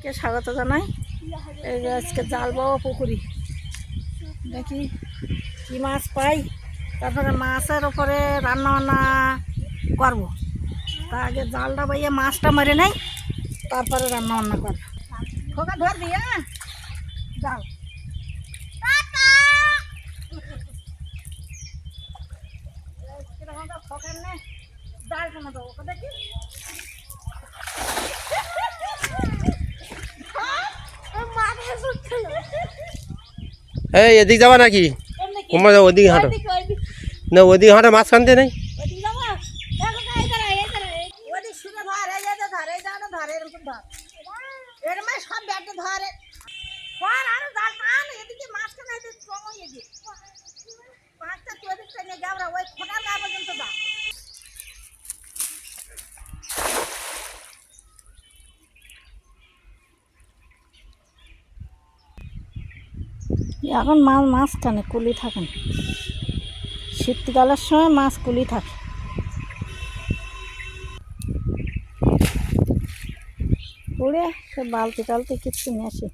সবাইকে স্বাগত জানাই। এই যে আজকে জাল বাবা পুকুরি, দেখি কি মাছ পাই, তারপরে মাছের ওপরে রান্না বান্না করবো। তা আগে জালটা বাইয়ে মাছটা মেরে নেই, তারপরে রান্না বান্না করবো। খোকা ধরবি? হ্যাঁ, জাল খোকার নে, জাল কেন দেবো দেখি। এই এদিক যাবা নাকি? ওদিকে হাঁটো না, ওদিকে হাঁটো, মাছ কানতে নেই। এখন মাছ টানে, কুলি থাকে না। শীতকালের সময় মাছ কুলি থাকে। পুড়ে সে বালতি টালতি কিচ্ছু নিয়ে আসে।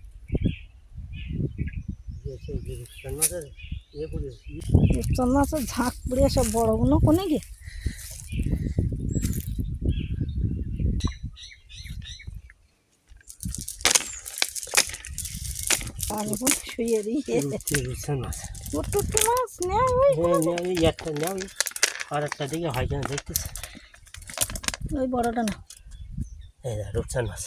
মাছের ঝাঁক পুড়ে সব বড়গুলো কোনে গে। শুয়ে দিই মাছ নেই, আর একটা দিকে হয় কেন দেখতেছে। ওই বড়টা না, এই রূপচান মাছ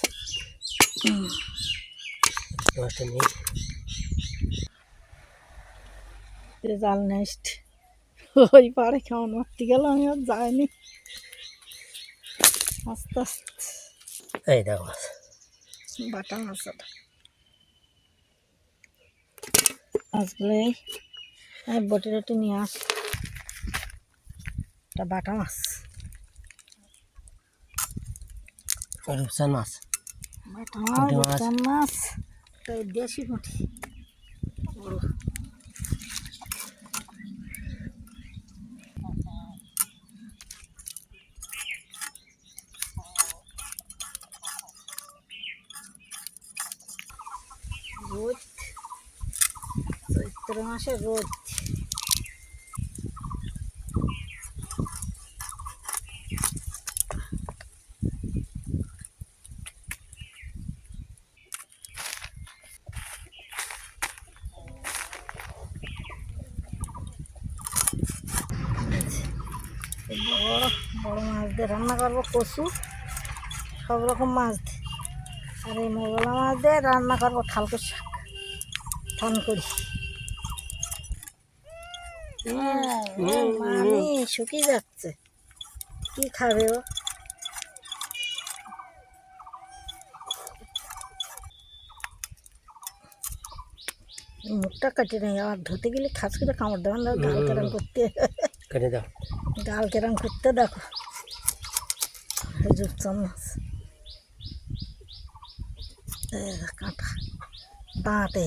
নেই। জাল নেক্সট ওই পাড়ে কেমন মারতে গেল, আমি আর যাইনি। আস্তে আস্তে এই দেখো মাছ, বাটা মাছ। মাছগুলো বটি টটি নিয়ে আস, এটা বাটা মাছ, রূপচান মাছ, বাটা মাছ, রূপচান মাছ। দেশি পুঁটি বড়। রোদ, চৈত্র মাসে রোদ। বড় বড় মাছ দিয়ে রান্না করবো, কচু সব রকম মাছ দিয়ে। আর এই মোগলা মাছ দিয়ে রান্না করবো ঠালকুর শাক, ঠান করি। মামি শুকিয়ে যাচ্ছে, কি খাবে ও? মুখটা কাটে নেই, আবার ধুতে গেলে খাস করে কামড় দেবেন। গাল কেরাম করতে, কেটে দাও, গাল কেরাম করতে দেখো। রূপচান মাছ কাঁটা দাঁতে।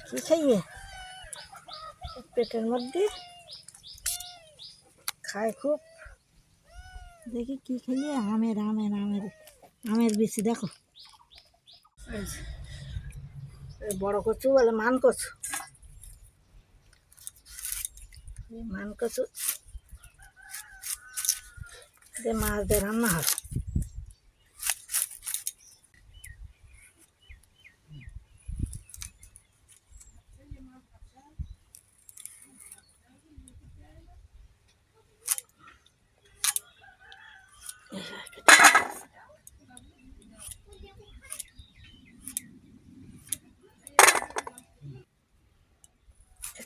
কি খাইয়ে পেটের মধ্যে খায় খুব। দেখি কি খাইয়ে, আমের আমের আমের আমের বেশি দেখো। বড় কচু বলে মান কচু, মান কচু মাছ দিয়ে রান্না হয়।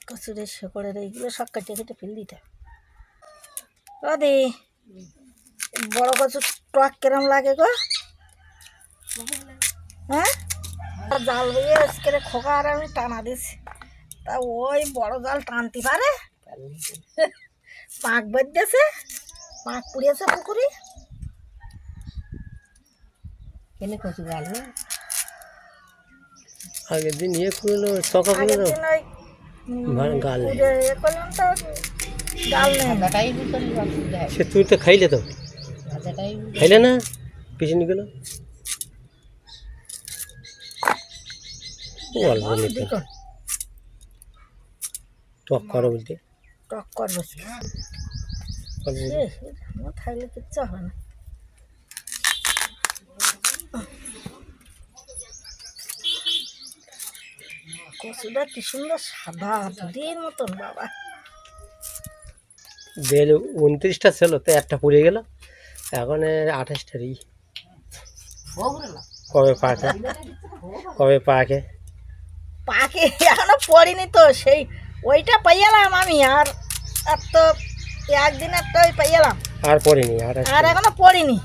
কচুরের শেকড়ের এইগুলো সব কেটে কেটে ফেল দিতে হবে। দি বড় কচু টক কেরম লাগে গো? হ্যাঁ, জাল বইয়ে আজকে খোকা আর আমি টানা দিছি, তা ওই বড় জাল টানতে পারে। পাঁক বেঁধেছে, পাঁক পুড়িয়েছে পুকুরি। কেনে কচু জাল আগের দিন ইয়ে খুললো, ছকা আগের খুললো, দিন ওই গাল নেই। পুড়ে এ করলাম তো গাল নেই। সে তুই তো খাইলে তো খাইলে না পিছনে গেল অল্প নিতে দেখো টক করো বলতে টক করবো অল্প আমার খাইলে কিচ্ছু হবে না। কচুটা কি সুন্দর সাদা দুধের মতন বাবা। বেল 29টা ছিল তো একটা পুড়ে গেল এখন 28টারই কবে পাকে কবে পাকে পাকে এখনো পড়িনি তো সেই ওইটা পাইয়ালাম আমি আর আর তো একদিন একটা ওই পাইয়ালাম আর পড়েনি আর এখনো পড়িনি।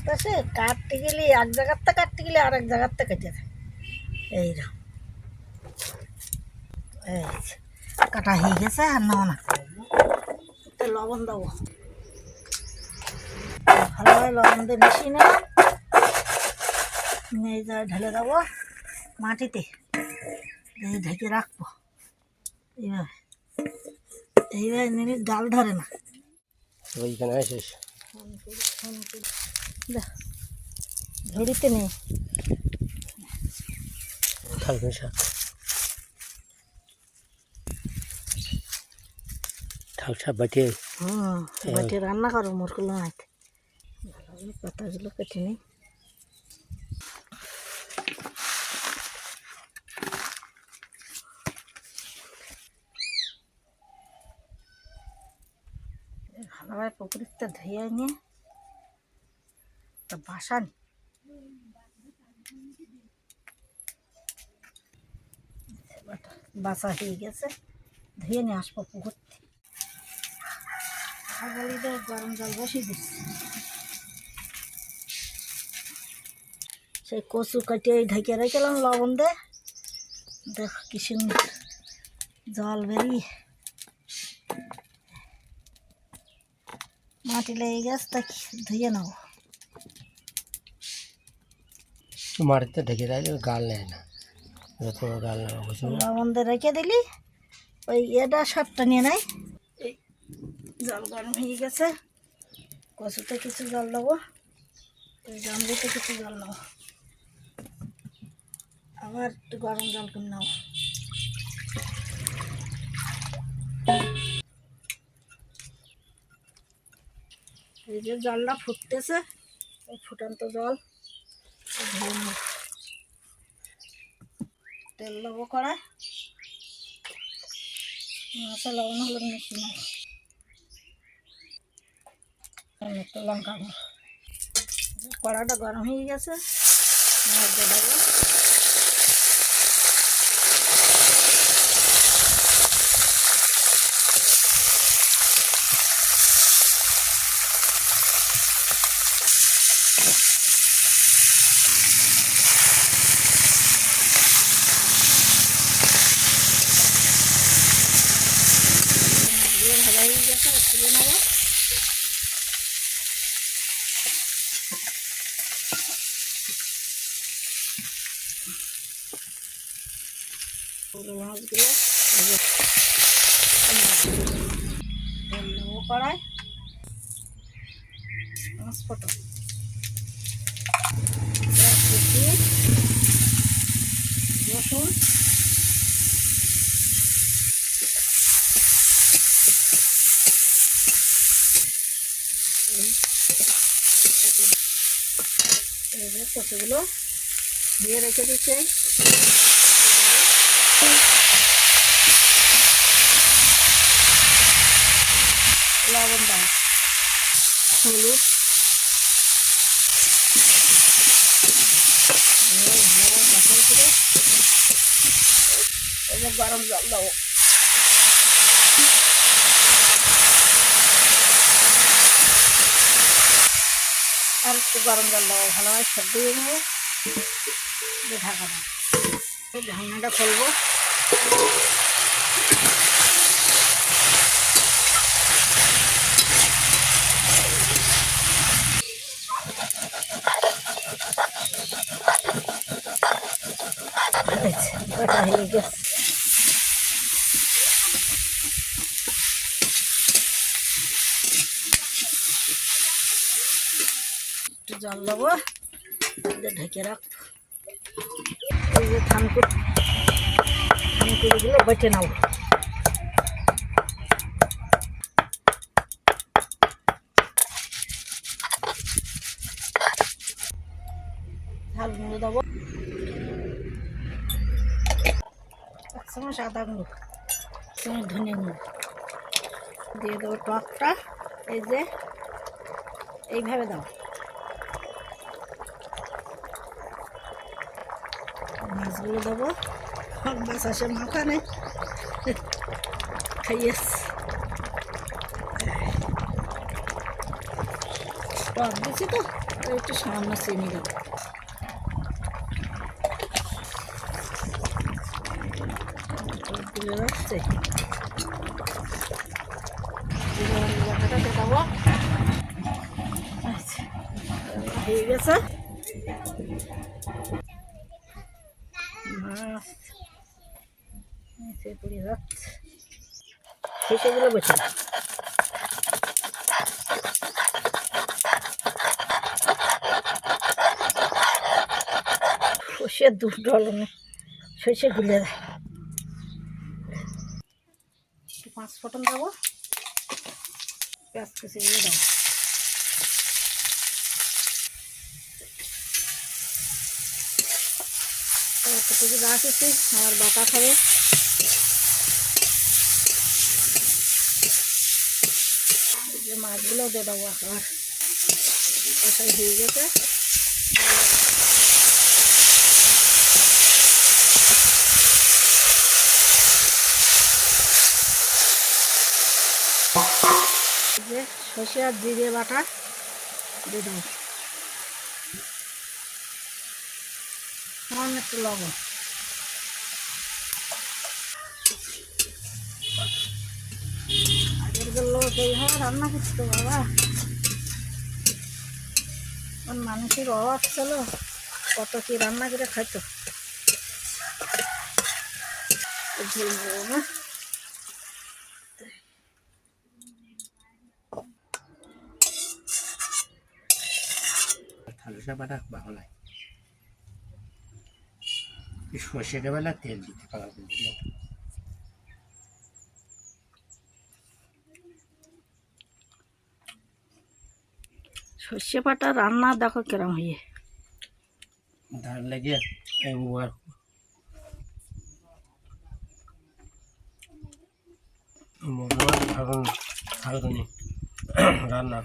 তা সে কাটতে গেলে এক জায়গার থেকে কাটতে গেলে আর এক জায়গার থেকে কেটে যায় এইরকম। এই যে, কাটা হয়ে গেছে আর নাও না তো লবণ দেবো ভালোভাবে লবণ দিয়ে মিশিয়ে নিলাম নিয়ে যা ঢেলে দেবো মাটিতে দিয়ে ঢেকে রাখবো। এইভাবে এইভাবে নিলে ডাল ধরে না। ওইখানে আসিস ঝুড়িতে নেই খালকুন শাক ঠাক শাক বাটিয়ে বাটিয়ে রান্না করো মোরগুলো নাইতে ভালো পাতাগুলো কেটে নিই। ভালোভাবে পুকুরিতে ধুয়ে নিয়ে তা বাসা নি বাসা হয়ে গেছে ধুয়ে নিয়ে আসবো পুকুর থেকে। গরম জল বসিয়ে দিচ্ছি সেই কচু কাটিয়ে ঢেকে রেখেলাম লবণ দিয়ে দেখো কি সুন্দর জল বেরিয়ে মাটি লেগে গেছে তা ধুয়ে নেবো। মাটিতে ঢেকে দেয় গাল নেয় না যত গাল নেওয়া লবণ দিয়ে রেখে দিলি ওই এটা সবটা নিয়ে নেয়। এই জল গরম হয়ে গেছে কচুতে কিছু জল দেবো ওই জামরুতে কিছু জল নেবো আবার একটু গরম জল করে নেবো। এই যে জলটা ফুটতেছে এই ফুটান্ত জল ধুয়ে নেব। তেল দেবো কড়াই মাছে লবণ হলুদ মিশিয়ে নেব একটু লঙ্কা গুঁড়ো। কড়াটা গরম হয়ে গেছে মাছ দিয়ে দেবো মাছগুলো ভাজা হয়ে গেছে তুলে নেবো। মাছগুলো তেল নেবো কড়াই মাছ ফটো রসুন কচুগুলো দিয়ে রেখে দিচ্ছে লবণ দাও হলুদ এবার গরম জল দাও আর একটু গরম জল দাও ভালোভাবে সেদ্ধ দিয়ে নিয়ে ঢাকা দাও। ঢাকনাটা খুলবো কাটা হয়ে গেছে একটু জল দেবো, ঢেকে রাখ। এই যে থানকুড়িগুলো বেটে নেব। ঝাল গুঁড়ো দেবো, এক চামচ আদা গুঁড়ো, এক চামচ ধনিয়া গুঁড়ো দিয়ে দেবো। টকটা এই যে এইভাবে দাও। মাছগুলো দেবো, মাছ আসে মাথা নেই, খাইয়েস। টক দিচ্ছি তো, একটু সামান্য চিনি দেবো। দিলে যাচ্ছে জায়গাটা দেখাবো। আচ্ছা, হয়ে গেছে। মাছ পড়ে যাচ্ছে, সেগুলো বেছে সর্ষের দুধ ডলনে সর্ষে গুলে দেয়। একটু 5 ফোঁটন দেবো, পেঁয়াজ কুচি দিয়ে দেবো। কতটুকু রাখেছি, আমার বাটা খাবে। মাছগুলো দিয়ে দেবো। আবার কষাই হয়ে গেছে। যে সর্ষে আর জিরে বাটা দিয়ে দেবো, সামান্য একটু লবণ। আগের লোক এইভাবে রান্না করতো বাবা, মানুষের অভাব ছিল, কত কি রান্না করে খাইতো। ঝোল নেবো না, সরষে বাটা ভালো লাগে। সর্ষে বেলা তেল দিতে পারা দিলে সর্ষে বাটা রান্না দেখো কিরম হয়ে ধার লেগে আর খালগুনি রান্না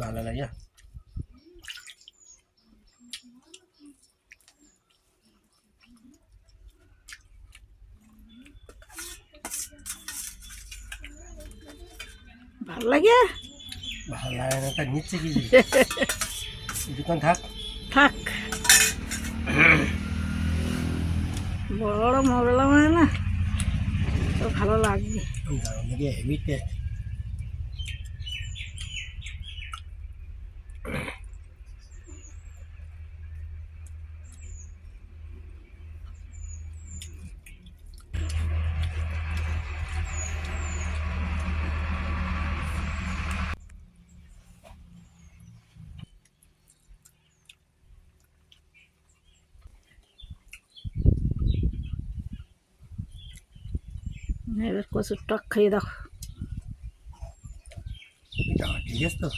ভালো লাগে। ভালো লাগে। ভালো লাগে না তা নিচ্ছে কি দোকান থাক থাক, বড় মোগলা মানে না তো ভালো লাগবে। দারুণ লাগে, হেভি টেস্ট। এবার কচুর টক খাইয়ে দেখো। ঠিক আছে তো,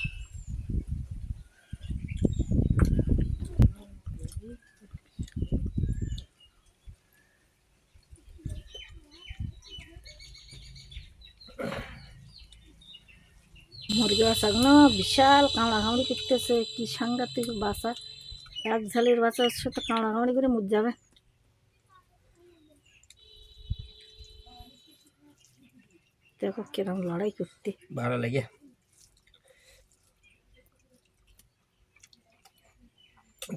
মুরগি বাচ্চাগুলো বিশাল কামড়াকামড়ি করতেছে, কি সাংঘাতিক বাচ্চা। এক ঝালের বাচ্চা সাথে কামড়াকামড়ি করে মুখ যাবে। দেখো কিরম লড়াই করতে। ভালো লাগে।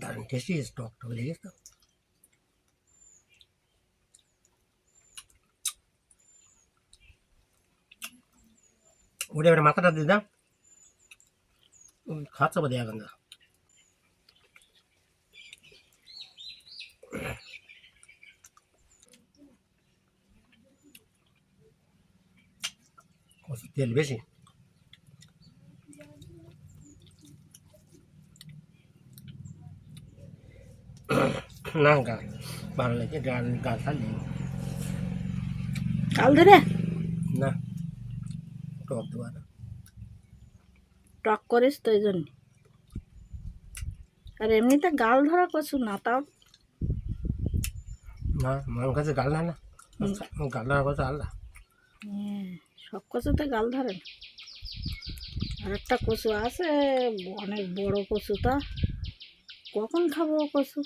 দারুণ টেস্টি, টক টক লেগেছে তো। ওটা এবার মাথাটা দিয়ে দাও, খাচ্ছে বোধ এখন। কচুর তেল বেশি না গাল ভালো লাগে গাল গাল খালি কাল ধরে না টক দেওয়া না টক করিস তো এই জন্য। আর এমনিতে গাল ধরা কচু না, তাও না আমার কাছে গাল না না গাল ধরা কথা আলাদা। সব কচুতে গাল ধরে না। আর একটা কচু আছে অনেক বড় কচুটা, কখন খাবো ও কচু?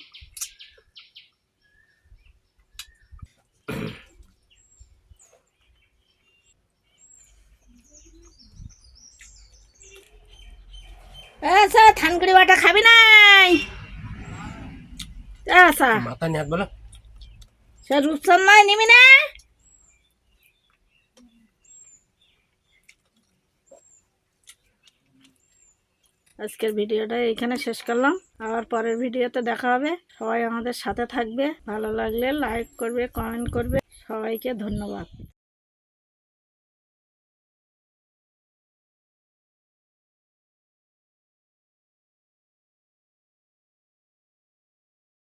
আচ্ছা থানকুড়ি বাটা খাবি নাই? আচ্ছা মাথা নিয়ে হাত বলো সে রূপচাঁদ নয়, নিবি না? আজকের ভিডিওটা এখানে শেষ করলাম, আবার পরের ভিডিওতে দেখা হবে। সবাই আমাদের সাথে থাকবে, ভালো লাগলে লাইক করবে, কমেন্ট করবে। সবাইকে ধন্যবাদ।